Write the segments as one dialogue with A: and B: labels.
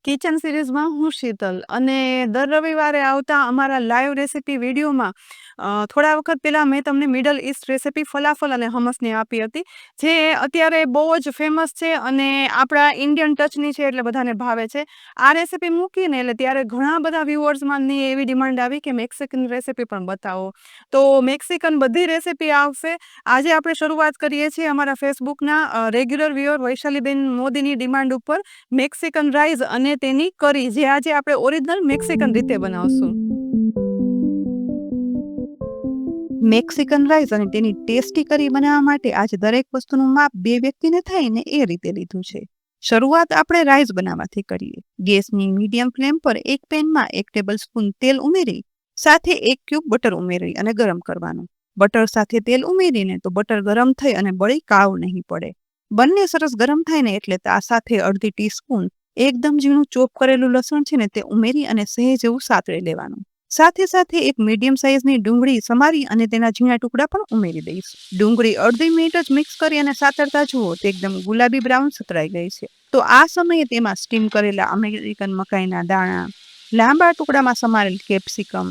A: Kitchen સિરીઝમાં હું શીતલ અને દર રવિવારે આવતા અમારા લાઈવ રેસિપી વિડીયોમાં થોડા વખત પહેલાં મેં તમને મિડલ ઈસ્ટ રેસિપી ફલાફલ અને હમસની આપી હતી, જે અત્યારે બહુ જ ફેમસ છે અને આપણા ઇન્ડિયન ટચની છે એટલે બધાને ભાવે છે. આ રેસિપી મૂકીને એટલે ત્યારે ઘણા બધા વ્યુઅર્સમાંની એવી ડિમાન્ડ આવી કે મેક્સિકન રેસિપી પણ બતાવો. તો મેક્સિકન બધી રેસિપી આવશે. આજે આપણે શરૂઆત કરીએ છીએ અમારા ફેસબુકના રેગ્યુલર વ્યુઅર વૈશાલીબેન મોદીની ડિમાન્ડ ઉપર મેક્સિકન રાઈસ અને તેની કરી, જે આજે આપણે ઓરિજિનલ મેક્સિકન રીતે બનાવશું. મેક્સિકન રાઈસ અને તેની ટેસ્ટી કરી બનાવવા માટે આજે દરેક વસ્તુનું માપ બે વ્યક્તિને થાય ને એ રીતે લીધું છે. શરૂઆત આપણે રાઈસ બનાવવાથી કરીએ. ગેસની મીડિયમ ફ્લેમ પર એક પેનમાં 1 ટેબલ સ્પૂન તેલ ઉમેરી સાથે 1 ક્યુબ બટર ઉમેરી અને ગરમ કરવાનું. બટર સાથે તેલ ઉમેરીને તો બટર ગરમ થઈ અને બળી કાળું નહીં પડે. બંને સરસ ગરમ થાય ને એટલે આ સાથે અડધી ટીસ્પૂન એકદમ ઝીણું ચોપ કરેલું લસણ છે ને તે ઉમેરી અને સહેજ એવું સાતળી લેવાનું. સાથે સાથે એક મીડિયમ સાઇઝની ડુંગળી સમારી અને તેના ઝીણા ટુકડા પણ ઉમેરી દઈશ. ડુંગળી અડધી મિનિટ જ મિક્સ કરી અને સાતળતા જુઓ તો એકદમ ગુલાબી બ્રાઉન સતરાઈ ગઈ છે. તો આ સમયે તેમાં સ્ટીમ કરેલા અમેરિકન મકાઈના દાણા, લાંબા ટુકડામાં સમારેલ કેપ્સિકમ,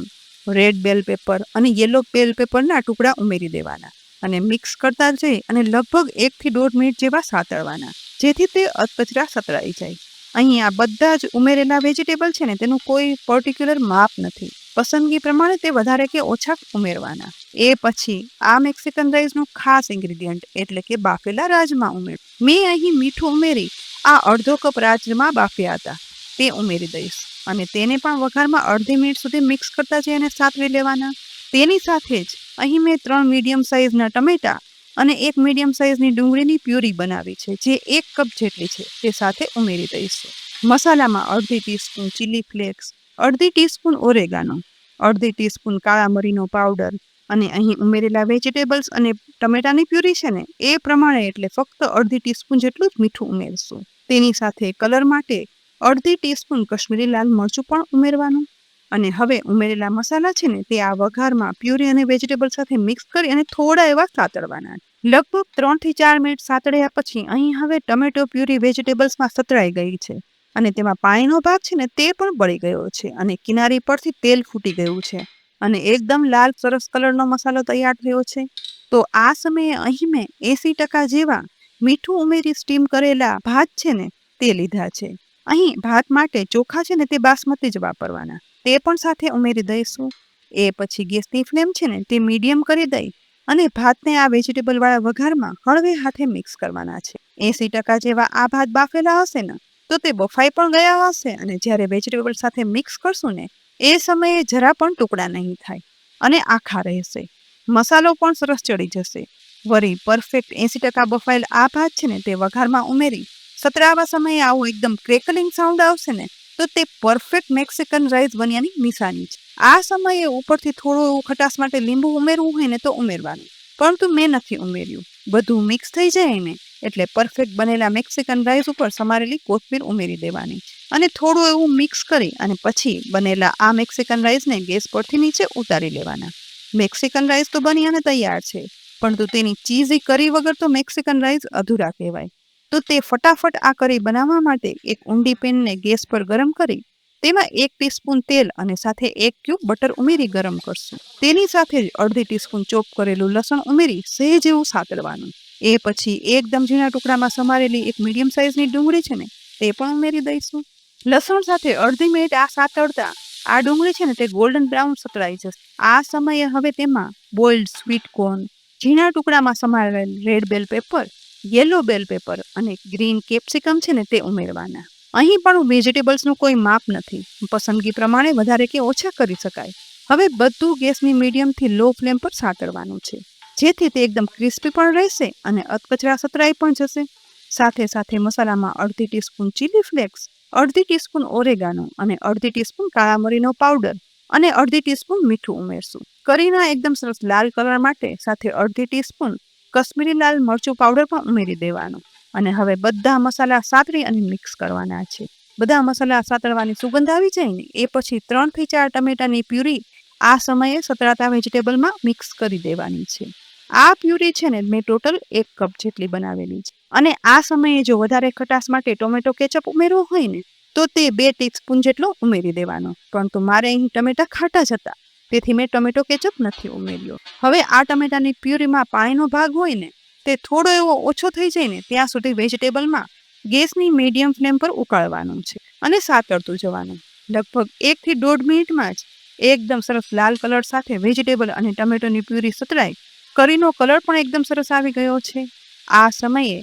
A: રેડ બેલ પેપર અને યેલો બેલ પેપરના ટુકડા ઉમેરી દેવાના અને મિક્સ કરતા જઈ અને લગભગ 1 થી 1.5 મિનિટ જેવા સાતળવાના, જેથી તે અધકચરા સતરાઈ જાય. અહીં આ બધા જ ઉમેરેલા વેજીટેબલ છે ને તેનું કોઈ પર્ટિક્યુલર માપ નથી. પસંદગી પ્રમાણે તે વધારે કે ઓછા ઉમેરવાના. એ પછી આ મેક્સિકન રાઈસનું ખાસ ઇન્ગ્રીડિયન્ટ એટલે કે બાફેલા રાજમા ઉમેર. મેં અહીં મીઠું ઉમેરી આ અડધો કપ રાજમા બાફ્યા હતા તે ઉમેરી દઈશ અને તેને પણ વઘારમાં અડધી મિનિટ સુધી મિક્સ કરતા જઈ અને સાતળી લેવાના. તેની સાથે જ અહીં મેં 3 મીડિયમ સાઇઝના ટમેટા અને 1 મીડિયમ સાઇઝની ડુંગળીની પ્યુરી બનાવી છે, જે 1 કપ જેટલી છે તે સાથે ઉમેરી દઈશું. મસાલામાં અડધી ટીસ્પૂન ચીલી ફ્લેક્સ, અડધી ટીસ્પૂન ઓરેગાનો, અડધી ટીસ્પૂન કાળા મરીનો પાવડર અને અહીં ઉમેરેલા વેજીટેબલ્સ અને ટમેટાની પ્યુરી છે ને એ પ્રમાણે એટલે ફક્ત અડધી ટીસ્પૂન જેટલું જ મીઠું ઉમેરશું. તેની સાથે કલર માટે અડધી ટીસ્પૂન કશ્મીરી લાલ મરચું પણ ઉમેરવાનું અને હવે ઉમેરેલા મસાલા છે ને તે આ વઘારમાં પ્યુરી અને વેજીટેબલ સાથે મિક્સ કરી અને થોડા એવા સાતળવાના. લગભગ 3 થી 4 મિનિટ સાતળ્યા પછી અહીં હવે ટમેટો પ્યુરી વેજીટેબલ્સમાં સતરાઈ ગઈ છે અને તેમાં પાણીનો ભાગ છે ને તે પણ બળી ગયો છે અને કિનારી પરથી તેલ ફૂટી ગયું છે અને એકદમ લાલ સરસ કલરનો મસાલો તૈયાર થયો છે. તો આ સમયે અહીં મેં 80% જેવા મીઠું ઉમેરી સ્ટીમ કરેલા ભાત છે ને તે લીધા છે. અહીં ભાત માટે ચોખા છે ને તે બાસમતી જ વાપરવાના, તે પણ સાથે ઉમેરી દઈશું. એ પછી ગેસની ફ્લેમ છે ને તે મીડિયમ કરી દઈ અને ભાતને આ વેજીટેબલ વાળા વઘારમાં હળવે હાથે મિક્સ કરવાના છે. 80% જેવા આ ભાત બાફેલા હશે ને તો તે બફાઈ પણ ગયા હશે અને જ્યારે વેજીટેબલ સાથે મિક્સ કરશું ને એ સમયે જરા પણ ટુકડા નહીં થાય અને આખા રહેશે. મસાલો પણ સરસ ચડી જશે. વળી પરફેક્ટ 80% બફાયેલ આ ભાત છે ને તે વઘારમાં ઉમેરી સતરાવા સમયે આવું એકદમ ક્રેકલિંગ સાઉન્ડ આવશે ને તો તે પરફેક્ટ મેક્સિકન રાઈસ બન્યાની નિશાની છે. આ સમયે ઉપરથી થોડું એવું ખટાશ માટે લીંબુ ઉમેરવું હોય ને તો ઉમેરવાનું, પરંતુ મેં નથી ઉમેર્યું. બધું મિક્સ થઈ જાય ને એટલે પરફેક્ટ બનેલા મેક્સિકન રાઈસ ઉપર સમારેલી કોથમીર ઉમેરી દેવાની અને થોડું એવું મિક્સ કરી અને પછી બનેલા આ મેક્સિકન રાઈસને ગેસ પરથી નીચે ઉતારી લેવાના. મેક્સિકન રાઈસ તો બની અને તૈયાર છે, પરંતુ તેની ચીઝી કરી વગર તો મેક્સિકન રાઈસ અધૂરા કહેવાય. તો તે ફટાફટ આ કરી બનાવવા માટે એક ઊંડી પેનને ગેસ પર ગરમ કરી તેમાં 1 ટીસ્પૂન તેલ અને સાથે 1 ક્યુબ બટર ઉમેરી ગરમ કરશું. તેની સાથે જ અડધી ટીસ્પૂન ચોપ કરેલું લસણ ઉમેરી સહેજ એવું સાતળવાનું. એ પછી એકદમ ઝીણા ટુકડામાં સમારેલી એક મીડિયમ સાઇઝની ડુંગળી છે ને તે પણ ઉમેરી દઈશું. લસણ સાથે અડધી મિનિટ આ સાતળતા આ ડુંગળી છે ને તે ગોલ્ડન બ્રાઉન સતળાઈ જશે. આ સમયે હવે તેમાં બોઇલ્ડ સ્વીટ કોર્ન, ઝીણા ટુકડામાં સમારેલ રેડ બેલ પેપર, યેલો બેલ પેપર અને ગ્રીન કેપ્સિકમ છે ને તે ઉમેરવાના. અહીં પણ વેજીટેબલ્સનું કોઈ માપ નથી, પસંદગી પ્રમાણે વધારે કે ઓછા કરી શકાય. હવે બધું ગેસની મીડિયમથી લો ફ્લેમ પર સાતળવાનું છે, જેથી તે એકદમ ક્રિસ્પી પણ રહેશે અને અધકચરા સતરાઈ પણ જશે. સાથે સાથે મસાલામાં અડધી ટીસ્પૂન ચીલી ફ્લેક્સ, અડધી ટીસ્પૂન ઓરેગાનો અને અડધી ટીસ્પૂન કાળા મરીનો પાવડર અને અડધી ટીસ્પૂન મીઠું ઉમેરશું. કરીના એકદમ સરસ લાલ કલર માટે સાથે અડધી ટીસ્પૂન કશ્મીરી લાલ મરચું પાવડર પણ ઉમેરી દેવાનું અને હવે બધા મસાલા સાતળી અને મિક્સ કરવાના છે. બધા મસાલા સાતળવાની સુગંધ આવી જાય ને એ પછી 3 થી 4 ટમેટાની પ્યુરી આ સમયે સતળાતા વેજીટેબલમાં મિક્સ કરી દેવાની છે. આ પ્યુરી છે ને મેં ટોટલ 1 કપ જેટલી બનાવેલી છે અને આ સમયે જો વધારે ખટાશ માટે ટોમેટો કેચઅપ ઉમેરવો હોય ને તો તે 2 ટીસ્પૂન જેટલો ઉમેરી દેવાનો. પરંતુ મારે અહીં ટમેટા ખાટા જ હતા, તેથી મેં ટમેટો કેચઅપ નથી ઉમેર્યો. હવે આ ટમેટાની પ્યુરીમાં પાણીનો ભાગ હોય ને તે થોડો એવો ઓછો થઈ જાય ને ત્યાં સુધી વેજીટેબલમાં ગેસની મીડિયમ ફ્લેમ પર ઉકાળવાનું છે અને સાતળતું જવાનું. લગભગ 1 થી 1.5 મિનિટમાં જ એકદમ સરસ લાલ કલર સાથે વેજીટેબલ અને ટમેટોની પ્યુરી સતળાઈ, કરીનો કલર પણ એકદમ સરસ આવી ગયો છે. આ સમયે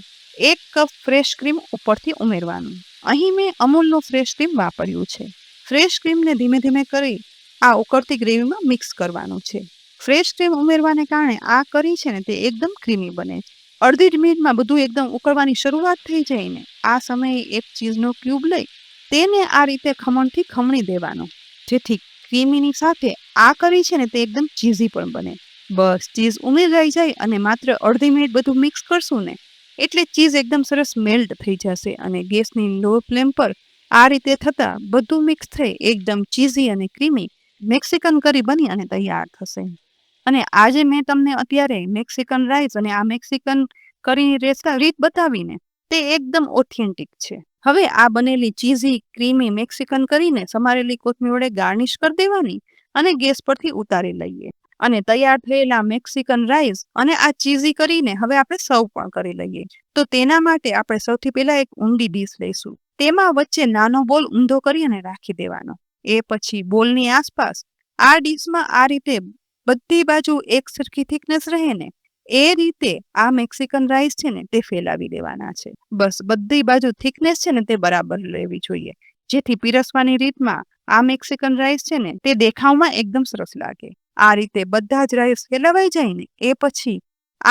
A: 1 કપ ફ્રેશ ક્રીમ ઉપરથી ઉમેરવાનું. અહીં મેં અમૂલનો ફ્રેશ ક્રીમ વાપર્યું છે. ફ્રેશ ક્રીમને ધીમે ધીમે કરી આ ઉકળતી ગ્રેવીમાં મિક્સ કરવાનું છે. ફ્રેશ ક્રીમ ઉમેરવાને કારણે આ કરી છે ને તે એકદમ ક્રીમી બને. અડધી જ મિનિટમાં બધું એકદમ ઉકળવાની શરૂઆત થઈ જાય ને આ સમયે એક ચીઝનો ક્યુબ લઈ તેને આ રીતે ખમણથી ખમણી દેવાનો, જેથી ક્રીમીની સાથે આ કરી છે ને તે એકદમ ચીઝી પણ બને. બસ ચીઝ ઉમેરાઈ જાય અને માત્ર અડધી મિનિટ બધું મિક્સ કરશું ને એટલે ચીઝ એકદમ સરસ મેલ્ટ થઈ જશે અને ગેસની લો ફ્લેમ પર આ રીતે થતાં બધું મિક્સ થઈ એકદમ ચીઝી અને ક્રીમી મેક્સિકન કરી બની અને તૈયાર થશે. અને આજે મેં તમને અત્યારે મેક્સિકન રાઈસ અને આ મેક્સિકન કરીની રીત બતાવીને તે એકદમ ઓથેન્ટિક છે. હવે આ બનેલી ચીઝી ક્રીમી મેક્સિકન કરીને સમારેલી કોથમીર વડે ગાર્નિશ કરી દેવાની અને ગેસ પરથી ઉતારી લઈએ. અને તૈયાર થયેલા મેક્સિકન રાઈસ અને આ ચીઝી કરીને હવે આપણે સર્વ પણ કરી લઈએ. તો તેના માટે આપણે સૌથી પહેલા એક ઊંડી ડીશ લઈશું. તેમાં વચ્ચે નાનો બોલ ઊંધો કરી અને રાખી દેવાનો. એ પછી બોલની આસપાસ આ ડીશમાં આ રીતે બધી બાજુ એક સરખી થિકનેસ રહે ને એ રીતે આ મેક્સિકન રાઈસ છે ને તે ફેલાવી દેવાના છે. બસ બધી બાજુ થિકનેસ છે ને તે બરાબર લેવી જોઈએ, જેથી પીરસવાની રીતમાં આ મેક્સિકન રાઈસ છે ને તે દેખાવમાં એકદમ સરસ લાગે. આ રીતે બધા જ રાઈસ ફેલાવાઈ જાય ને એ પછી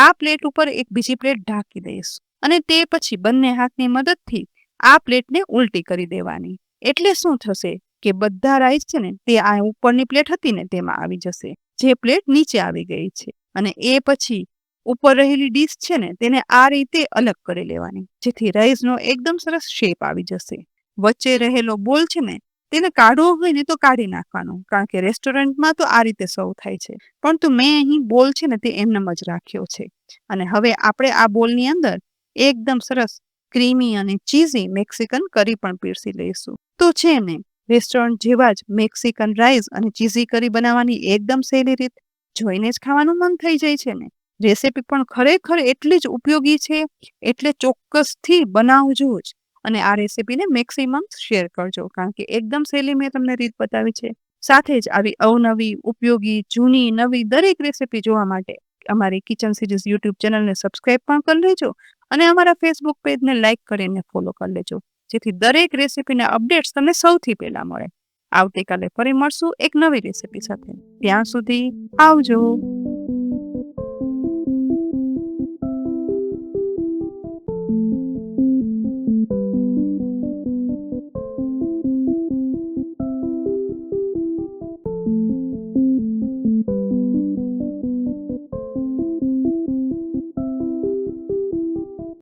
A: આ પ્લેટ ઉપર એક બીજી પ્લેટ ઢાંકી દઈશ અને તે પછી બંને હાથની મદદથી આ પ્લેટને ઉલટી કરી દેવાની. એટલે શું થશે કે બધા રાઈસ છે ને તે આ ઉપરની પ્લેટ હતી ને તેમાં આવી જશે, જે પ્લેટ નીચે આવી ગઈ છે. અને એ પછી ઉપર રહેલી ડીશ છે ને તેને આ રીતે અલગ કરી લેવાની, જેથી રાઈસનો એકદમ સરસ શેપ આવી જશે. વચ્ચે રહેલો બોલ છે ને તેને કાઢવો હોય ને તો કાઢી નાખવાનો, કારણ કે રેસ્ટોરન્ટમાં તો આ રીતે સર્વ થાય છે, પરંતુ મેં અહીં બોલ છે ને તે એમનેમ જ રાખ્યો છે. અને હવે આપણે આ બોલની અંદર એકદમ સરસ ક્રીમી અને ચીઝી મેક્સિકન કરી પણ પીરસી લઈશું. તો છે ને રેસ્ટોરન્ટ જેવા જ મેક્સિકન રાઈસ અને ચીઝી કરી બનાવવાની એકદમ સહેલી રીત, જોઈને જ ખાવાનું મન થઈ જાય છે ને. રેસીપી પણ ખરેખર એટલી જ ઉપયોગી છે, એટલે ચોક્કસથી બનાવજો જ. અને આ રેસીપીને મેક્સિમમ શેર કરજો, કારણ કે એકદમ સહેલી મેં તમને રીત બતાવી છે. સાથે જ આવી અવનવી, ઉપયોગી, જૂની, નવી દરેક રેસીપી જોવા માટે અમારી કિચન સિરીઝ યુટ્યુબ ચેનલને સબસ્ક્રાઇબ પણ કરી લેજો અને અમારા ફેસબુક પેજને લાઇક કરીને ફોલો કરી લેજો, જેથી દરેક રેસીપીના અપડેટ્સ તમને સૌથી પહેલા મળે. આવતીકાલે ફરી મળશું એક નવી રેસીપી સાથે. ત્યાં સુધી આવજો.